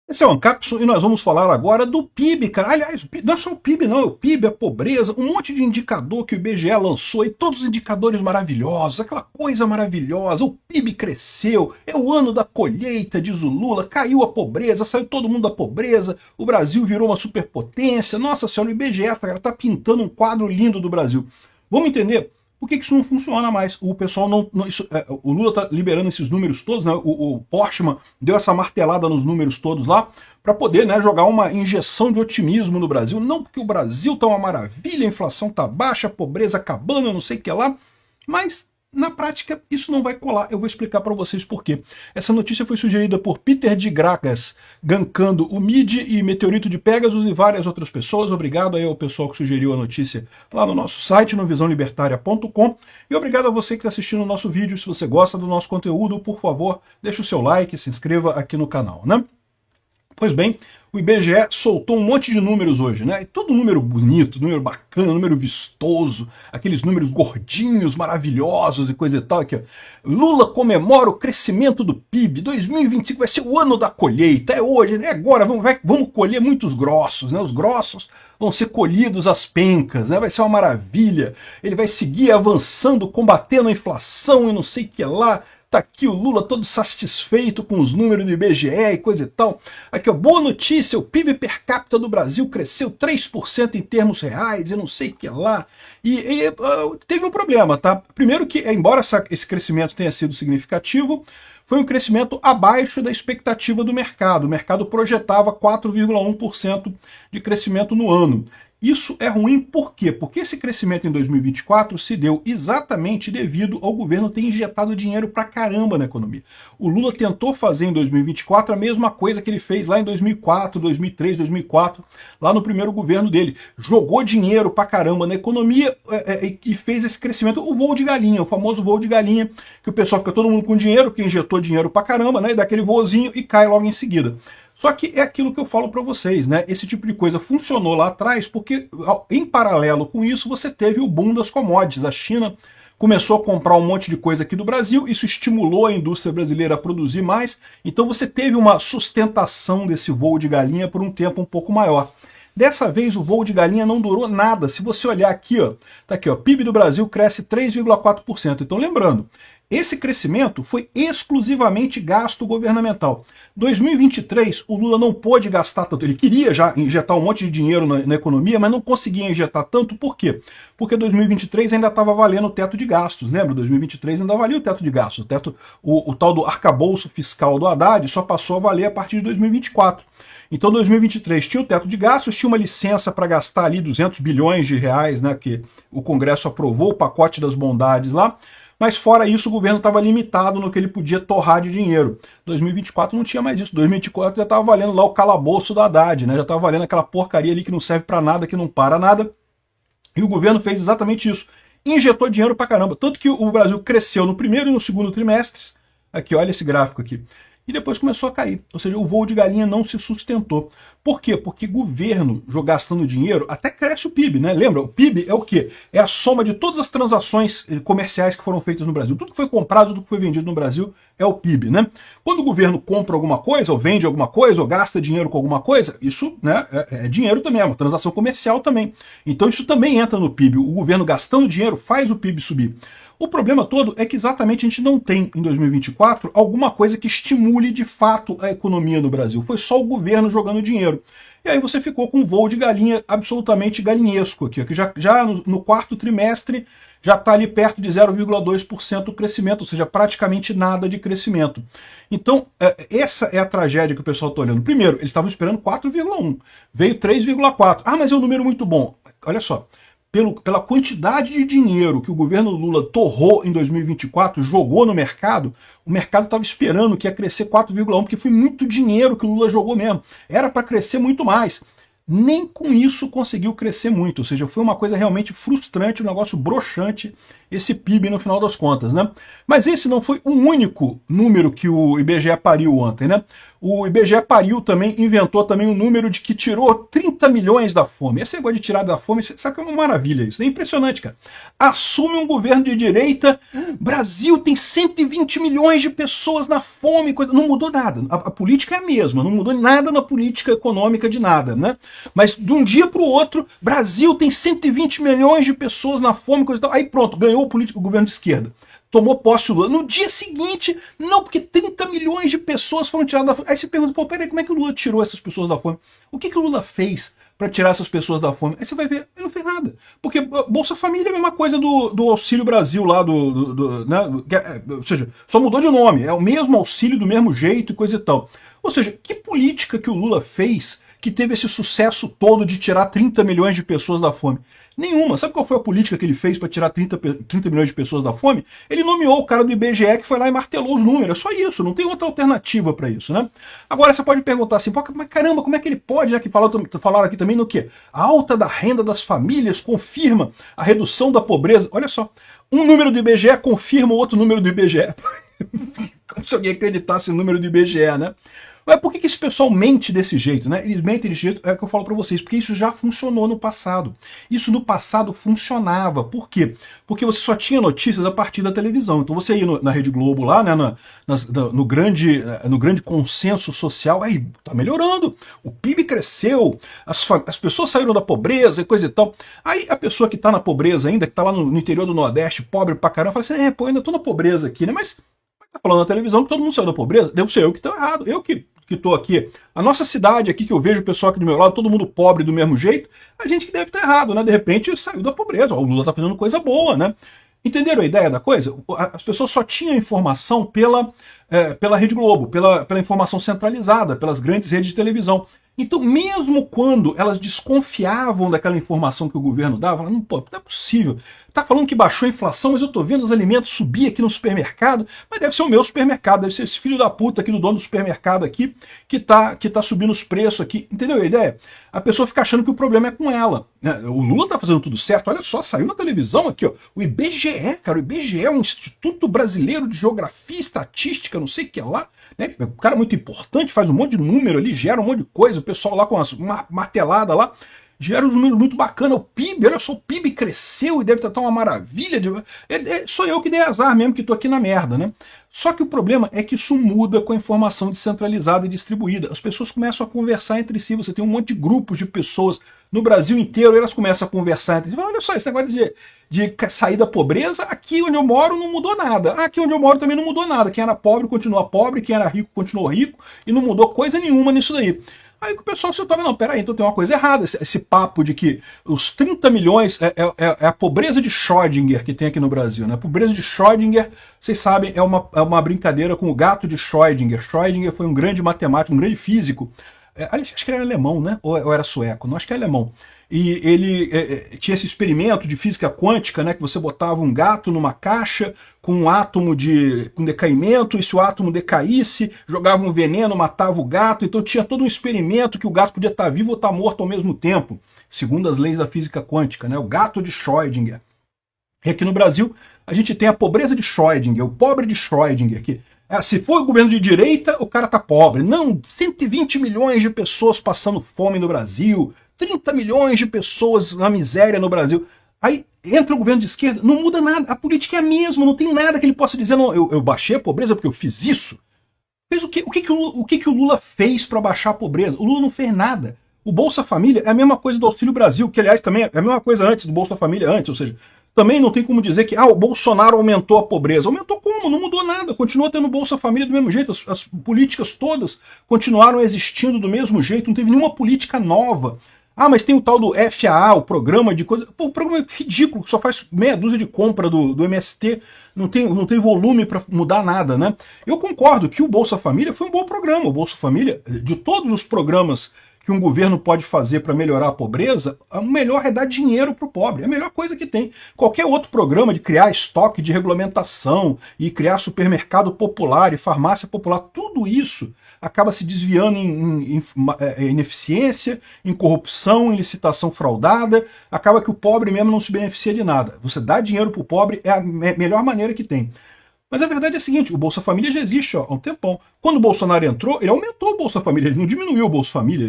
Esse é o Ancapsu e nós vamos falar agora do PIB, cara. Aliás, não é só o PIB não, é o PIB, a pobreza, um monte de indicador que o IBGE lançou e todos os indicadores maravilhosos, aquela coisa maravilhosa, o PIB cresceu, é o ano da colheita, diz o Lula, caiu a pobreza, saiu todo mundo da pobreza, o Brasil virou uma superpotência, nossa senhora, o IBGE tá pintando um quadro lindo do Brasil. Vamos entender por que isso não funciona mais? O pessoal o Lula está liberando esses números todos, né? O Portman deu essa martelada nos números todos lá para poder, né, jogar uma injeção de otimismo no Brasil. Não porque o Brasil tá uma maravilha, a inflação tá baixa, a pobreza acabando, não sei o que lá, mas na prática isso não vai colar. Eu vou explicar para vocês por quê. Essa notícia foi sugerida por Peter de Gragas, gankando o MIDI e Meteorito de Pegasus e várias outras pessoas. Obrigado aí ao pessoal que sugeriu a notícia lá no nosso site, no visãolibertaria.com. E obrigado a você que está assistindo o nosso vídeo. Se você gosta do nosso conteúdo, por favor, deixe o seu like, se inscreva aqui no canal, né? Pois bem, o IBGE soltou um monte de números hoje, né? E todo número bonito, número bacana, número vistoso, aqueles números gordinhos, maravilhosos e coisa e tal. Aqui, ó. Lula comemora o crescimento do PIB, 2025 vai ser o ano da colheita, é hoje, é agora, vamos colher muitos grossos, né? Os grossos vão ser colhidos às pencas, né? Vai ser uma maravilha, ele vai seguir avançando, combatendo a inflação e não sei o que lá. Tá aqui o Lula todo satisfeito com os números do IBGE e coisa e tal. Aqui, ó, boa notícia, o PIB per capita do Brasil cresceu 3% em termos reais e não sei o que lá. Teve um problema, tá? Primeiro que, embora esse crescimento tenha sido significativo, foi um crescimento abaixo da expectativa do mercado. O mercado projetava 4,1% de crescimento no ano. Isso é ruim por quê? Porque esse crescimento em 2024 se deu exatamente devido ao governo ter injetado dinheiro pra caramba na economia. O Lula tentou fazer em 2024 a mesma coisa que ele fez lá em 2004, 2003, 2004, lá no primeiro governo dele. Jogou dinheiro pra caramba na economia e fez esse crescimento, o voo de galinha, o famoso voo de galinha, que o pessoal fica todo mundo com dinheiro, que injetou dinheiro pra caramba, né, e dá aquele voozinho e cai logo em seguida. Só que é aquilo que eu falo para vocês, né? Esse tipo de coisa funcionou lá atrás porque, em paralelo com isso, você teve o boom das commodities. A China começou a comprar um monte de coisa aqui do Brasil, isso estimulou a indústria brasileira a produzir mais, então você teve uma sustentação desse voo de galinha por um tempo um pouco maior. Dessa vez o voo de galinha não durou nada. Se você olhar aqui, ó, tá aqui, ó, PIB do Brasil cresce 3,4%. Então lembrando, esse crescimento foi exclusivamente gasto governamental. 2023, o Lula não pôde gastar tanto. Ele queria já injetar um monte de dinheiro na economia, mas não conseguia injetar tanto. Por quê? Porque 2023 ainda estava valendo o teto de gastos. Lembra? 2023 ainda valia o teto de gastos. O tal do arcabouço fiscal do Haddad só passou a valer a partir de 2024. Então 2023 tinha o teto de gastos, tinha uma licença para gastar ali 200 bilhões de reais, né, que o Congresso aprovou, o pacote das bondades lá. Mas fora isso, o governo estava limitado no que ele podia torrar de dinheiro. 2024 não tinha mais isso. 2024 já estava valendo lá o calabouço do Haddad, né? Já estava valendo aquela porcaria ali que não serve para nada, que não para nada. E o governo fez exatamente isso. Injetou dinheiro pra caramba. Tanto que o Brasil cresceu no primeiro e no segundo trimestres. Aqui, olha esse gráfico aqui. E depois começou a cair. Ou seja, o voo de galinha não se sustentou. Por quê? Porque governo gastando dinheiro, até cresce o PIB, né? Lembra? O PIB é o quê? É a soma de todas as transações comerciais que foram feitas no Brasil. Tudo que foi comprado, tudo que foi vendido no Brasil é o PIB, né? Quando o governo compra alguma coisa, ou vende alguma coisa, ou gasta dinheiro com alguma coisa, isso, né, é dinheiro também, é uma transação comercial também. Então isso também entra no PIB. O governo gastando dinheiro faz o PIB subir. O problema todo é que exatamente a gente não tem, em 2024, alguma coisa que estimule de fato a economia no Brasil. Foi só o governo jogando dinheiro. E aí você ficou com um voo de galinha absolutamente galinhesco aqui, que já no quarto trimestre já está ali perto de 0,2% o crescimento, ou seja, praticamente nada de crescimento. Então, essa é a tragédia que o pessoal está olhando. Primeiro, eles estavam esperando 4,1, veio 3,4. Ah, mas é um número muito bom. Olha só. Pela quantidade de dinheiro que o governo Lula torrou em 2024, jogou no mercado, o mercado estava esperando que ia crescer 4,1, porque foi muito dinheiro que o Lula jogou mesmo. Era para crescer muito mais. Nem com isso conseguiu crescer muito, ou seja, foi uma coisa realmente frustrante, um negócio broxante esse PIB no final das contas, né? Mas esse não foi o único número que o IBGE pariu ontem, né? O IBGE pariu também, inventou também um número de que tirou 30 milhões da fome. Esse negócio de tirar da fome, sabe que é uma maravilha isso, é impressionante, cara. Assume um governo de direita, Brasil tem 120 milhões de pessoas na fome, não mudou nada. A política é a mesma, não mudou nada na política econômica de nada, né? Mas de um dia para o outro, Brasil tem 120 milhões de pessoas na fome, coisa e tal. Aí pronto, ganhou o governo de esquerda. Tomou posse o Lula. No dia seguinte, não, porque 30 milhões de pessoas foram tiradas da fome. Aí você pergunta, pô, peraí, como é que o Lula tirou essas pessoas da fome? O que o Lula fez para tirar essas pessoas da fome? Aí você vai ver, ele não fez nada. Porque Bolsa Família é a mesma coisa do Auxílio Brasil lá, né? Ou seja, só mudou de nome. É o mesmo auxílio, do mesmo jeito e coisa e tal. Ou seja, que política que o Lula fez que teve esse sucesso todo de tirar 30 milhões de pessoas da fome? Nenhuma. Sabe qual foi a política que ele fez para tirar 30 milhões de pessoas da fome? Ele nomeou o cara do IBGE que foi lá e martelou os números. É só isso, não tem outra alternativa para isso, né? Agora você pode perguntar assim, mas caramba, como é que ele pode, né? Que falaram aqui também no quê? A alta da renda das famílias confirma a redução da pobreza. Olha só, um número do IBGE confirma o outro número do IBGE. Como se alguém acreditasse no número do IBGE, né? Mas por que esse pessoal mente desse jeito, né? Eles mentem desse jeito, é o que eu falo para vocês, porque isso já funcionou no passado. Isso no passado funcionava. Por quê? Porque você só tinha notícias a partir da televisão. Então você ia na Rede Globo lá, né, no grande consenso social, aí tá melhorando, o PIB cresceu, as pessoas saíram da pobreza e coisa e tal. Aí a pessoa que tá na pobreza ainda, que tá lá no interior do Nordeste, pobre pra caramba, fala assim, pô, ainda tô na pobreza aqui, né? Mas tá falando na televisão que todo mundo saiu da pobreza, devo ser eu que tô errado, eu que estou aqui. A nossa cidade aqui, que eu vejo o pessoal aqui do meu lado, todo mundo pobre do mesmo jeito, a gente que deve estar errado, né? De repente saiu da pobreza, o Lula está fazendo coisa boa, né? Entenderam a ideia da coisa? As pessoas só tinham informação pela Rede Globo, pela informação centralizada, pelas grandes redes de televisão. Então, mesmo quando elas desconfiavam daquela informação que o governo dava, falavam, pô, não é possível. Tá falando que baixou a inflação, mas eu tô vendo os alimentos subir aqui no supermercado, mas deve ser o meu supermercado, deve ser esse filho da puta aqui do dono do supermercado aqui que tá subindo os preços aqui. Entendeu a ideia? A pessoa fica achando que o problema é com ela. O Lula tá fazendo tudo certo, olha só, saiu na televisão aqui, ó. O IBGE, cara, o IBGE é um Instituto Brasileiro de Geografia e Estatística, não sei o que lá, né? O cara é muito importante, faz um monte de número ali, gera um monte de coisa, o pessoal lá com uma martelada lá, gera uns números muito bacanas. O PIB, olha só, o PIB cresceu e deve estar uma maravilha. Sou eu que dei azar mesmo, que tô aqui na merda, né? Só que o problema é que isso muda com a informação descentralizada e distribuída. As pessoas começam a conversar entre si, você tem um monte de grupos de pessoas no Brasil inteiro, e elas começam a conversar entre si. Olha só, esse negócio de sair da pobreza, aqui onde eu moro não mudou nada. Aqui onde eu moro também não mudou nada. Quem era pobre continua pobre, quem era rico continuou rico, e não mudou coisa nenhuma nisso daí. Aí que o pessoal se toca, não, peraí, então tem uma coisa errada, esse papo de que os 30 milhões é a pobreza de Schrödinger que tem aqui no Brasil, né? A pobreza de Schrödinger, vocês sabem, é uma brincadeira com o gato de Schrödinger. Schrödinger foi um grande matemático, um grande físico, acho que ele era alemão, né? Ou era sueco? Não, acho que é alemão. E ele tinha esse experimento de física quântica, né, que você botava um gato numa caixa com um átomo com decaimento, e se o átomo decaísse, jogava um veneno, matava o gato. Então tinha todo um experimento que o gato podia estar vivo ou estar morto ao mesmo tempo, segundo as leis da física quântica, né, o gato de Schrödinger. E aqui no Brasil a gente tem a pobreza de Schrödinger, o pobre de Schrödinger, que se for o governo de direita, o cara tá pobre. Não, 120 milhões de pessoas passando fome no Brasil, 30 milhões de pessoas na miséria no Brasil. Aí entra o governo de esquerda, não muda nada, a política é a mesma, não tem nada que ele possa dizer, não, eu baixei a pobreza porque eu fiz isso. Fez o quê? O que o Lula fez para baixar a pobreza? O Lula não fez nada. O Bolsa Família é a mesma coisa do Auxílio Brasil, que aliás também é a mesma coisa antes do Bolsa Família ou seja, também não tem como dizer que o Bolsonaro aumentou a pobreza. Aumentou como? Não mudou nada. Continua tendo Bolsa Família do mesmo jeito. As políticas todas continuaram existindo do mesmo jeito. Não teve nenhuma política nova. Mas tem o tal do FAA, o programa de coisa. Pô, o programa é ridículo, só faz meia dúzia de compra do MST. Não tem volume para mudar nada, né? Eu concordo que o Bolsa Família foi um bom programa. O Bolsa Família, de todos os programas que um governo pode fazer para melhorar a pobreza, o melhor é dar dinheiro para o pobre. É a melhor coisa que tem. Qualquer outro programa de criar estoque de regulamentação e criar supermercado popular e farmácia popular, tudo isso acaba se desviando em ineficiência, em corrupção, em licitação fraudada, acaba que o pobre mesmo não se beneficia de nada. Você dá dinheiro para o pobre é a melhor maneira que tem. Mas a verdade é a seguinte, o Bolsa Família já existe há um tempão. Quando o Bolsonaro entrou, ele aumentou o Bolsa Família, ele não diminuiu o Bolsa Família,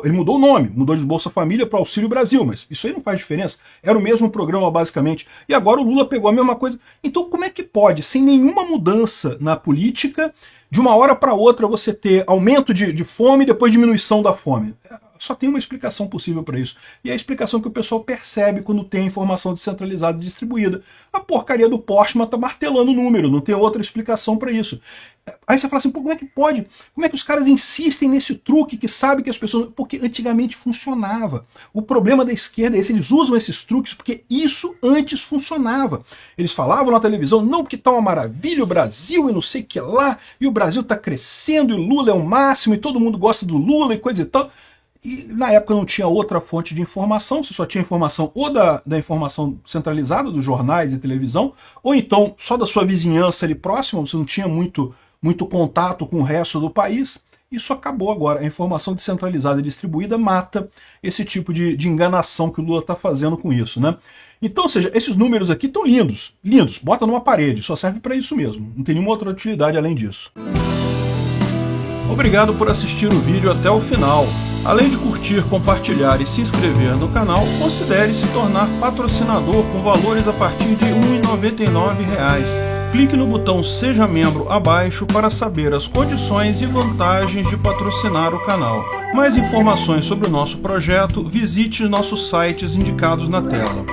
ele mudou o nome, mudou de Bolsa Família para Auxílio Brasil, mas isso aí não faz diferença, era o mesmo programa basicamente, e agora o Lula pegou a mesma coisa. Então como é que pode, sem nenhuma mudança na política, de uma hora para outra você ter aumento de fome e depois diminuição da fome? Só tem uma explicação possível para isso. E é a explicação que o pessoal percebe quando tem informação descentralizada e distribuída. A porcaria do Postman tá martelando o número, não tem outra explicação para isso. Aí você fala assim, pô, como é que pode? Como é que os caras insistem nesse truque que sabe que as pessoas... Porque antigamente funcionava. O problema da esquerda é esse, eles usam esses truques porque isso antes funcionava. Eles falavam na televisão, não, porque tá uma maravilha o Brasil e não sei o que lá, e o Brasil tá crescendo e o Lula é o máximo e todo mundo gosta do Lula e coisa e tal. E na época não tinha outra fonte de informação, você só tinha informação ou da informação centralizada, dos jornais e televisão, ou então só da sua vizinhança ali próxima, você não tinha muito contato com o resto do país. Isso acabou agora. A informação descentralizada e distribuída mata esse tipo de enganação que o Lula está fazendo com isso, né? Então, ou seja, esses números aqui estão lindos, lindos, bota numa parede, só serve para isso mesmo, não tem nenhuma outra utilidade além disso. Obrigado por assistir o vídeo até o final. Além de curtir, compartilhar e se inscrever no canal, considere se tornar patrocinador com valores a partir de R$ 1,99. Clique no botão Seja Membro abaixo para saber as condições e vantagens de patrocinar o canal. Mais informações sobre o nosso projeto, visite nossos sites indicados na tela.